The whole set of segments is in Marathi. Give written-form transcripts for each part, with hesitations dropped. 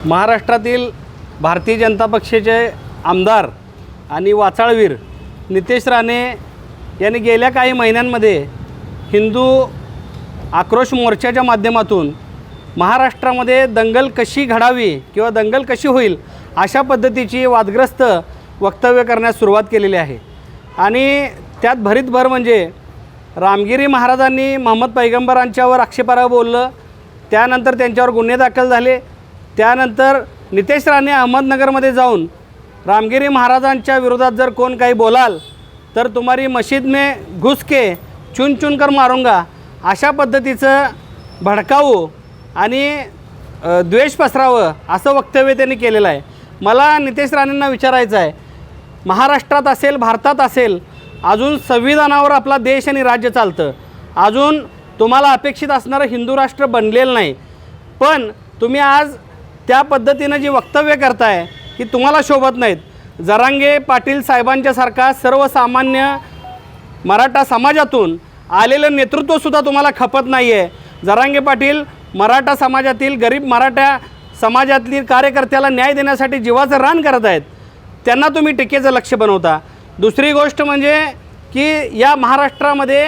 महाराष्ट्रातील भारतीय जनता पक्षाचे आमदार आणि वाचाळवीर नितेश राणे यांनी गेल्या काही महिन्यांमध्ये हिंदू आक्रोश मोर्चाच्या माध्यमातून महाराष्ट्रामध्ये दंगल कशी घडावी किंवा दंगल कशी होईल अशा पद्धतीची वादग्रस्त वक्तव्य करण्यास सुरुवात केलेली आहे। आणि त्यात भरीतभर म्हणजे रामगिरी महाराजांनी मोहम्मद पैगंबरांच्यावर आक्षेपार्ह बोललं, त्यानंतर त्यांच्यावर गुन्हे दाखल झाले, त्यानंतर नितेश राणे अहमदनगरमध्ये जाऊन रामगिरी महाराजांच्या विरोधात जर कोण काही बोलाल तर तुम्हारी मस्जिद में घुस के चुन चुन कर मारूंगा अशा पद्धतीचं भडकावू आणि द्वेष पसरावं असं वक्तव्य त्यांनी केलेलं आहे। मला नितेश राणेंना विचारायचं आहे, महाराष्ट्रात असेल भारतात असेल अजून संविधानावर आपला देश आणि राज्य चालतं, अजून तुम्हाला अपेक्षित असणारं हिंदू राष्ट्र बनलेलं नाही, पण तुम्ही आज त्या पद्धतीनं जी वक्तव्य करताय की तुम्हाला शोभत नाहीत। जरांगे पाटील साहेबांच्यासारखा सर्वसामान्य मराठा समाजातून आलेलं नेतृत्वसुद्धा तुम्हाला खपत नाही आहे। जरांगे पाटील मराठा समाजातील गरीब मराठा समाजातील कार्यकर्त्याला न्याय देण्यासाठी जीवाचं रान करत आहेत, त्यांना तुम्ही टीकेचं लक्ष बनवता। दुसरी गोष्ट म्हणजे की या महाराष्ट्रामध्ये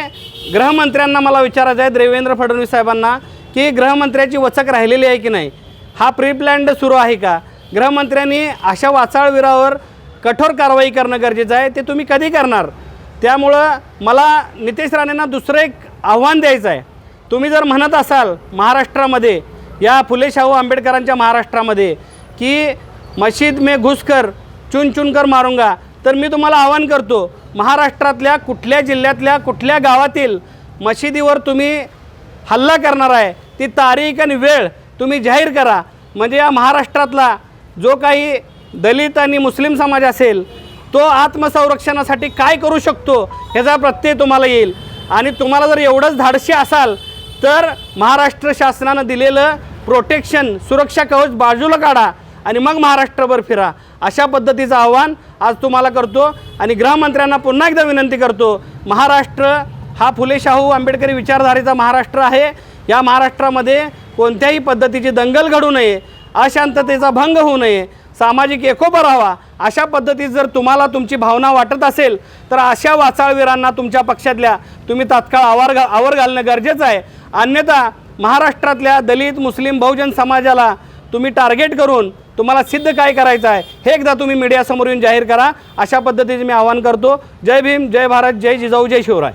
गृहमंत्र्यांना मला विचारायचं आहे, देवेंद्र फडणवीस साहेबांना, की गृहमंत्र्याची वचक राहिलेली आहे की नाही, हा प्री प्लॅन्ड सुरू आहे का? गृहमंत्र्यांनी अशा वाचाळवीरावर कठोर कारवाई करणं गरजेचं आहे, ते तुम्ही कधी करणार? त्यामुळं मला नितेश राणेंना दुसरं एक आव्हान द्यायचं आहे, तुम्ही जर म्हणत असाल महाराष्ट्रामध्ये या फुले शाहू आंबेडकरांच्या महाराष्ट्रामध्ये की मस्जिद में घुसकर चुन चुन कर मारूंगा, तर मी तुम्हाला आवाहन करतो, महाराष्ट्रातल्या कुठल्या जिल्ह्यातल्या कुठल्या गावातील मशिदीवर तुम्ही हल्ला करणार आहे ती तारीख आणि वेळ तुम्ही जाहीर करा, म्हणजे या महाराष्ट्रातला जो काही दलित आणि मुस्लिम समाज असेल तो आत्मसंरक्षणासाठी काय करू शकतो ह्याचा प्रत्यय तुम्हाला येईल। आणि तुम्हाला जर एवढंच धाडशी असाल तर महाराष्ट्र शासनानं दिलेलं प्रोटेक्शन सुरक्षा कवच बाजूला काढा आणि मग महाराष्ट्रभर फिरा, अशा पद्धतीचं आव्हान आज तुम्हाला करतो। आणि गृहमंत्र्यांना पुन्हा एकदा विनंती करतो, महाराष्ट्र हा फुले शाहू आंबेडकरी विचारधारेचा महाराष्ट्र आहे, या महाराष्ट्रामध्ये कोणत्याही पद्धतीची दंगल घडू नये, अशांततेचा भंग होऊ नये, सामाजिक एकोपा राहावा, अशा पद्धतीत जर तुम्हाला तुमची भावना वाटत असेल तर अशा वाचाळवीरांना तुमच्या पक्षातल्या तुम्ही तात्काळ आवर घालणं गरजेचं आहे। अन्यथा महाराष्ट्रातल्या दलित मुस्लिम बहुजन समाजाला तुम्ही टार्गेट करून तुम्हाला सिद्ध काय करायचं आहे हे एकदा तुम्ही मीडियासमोर येऊन जाहीर करा, अशा पद्धतीचे मी आवाहन करतो। जय भीम, जय भारत, जय जिजाऊ, जय शिवराय।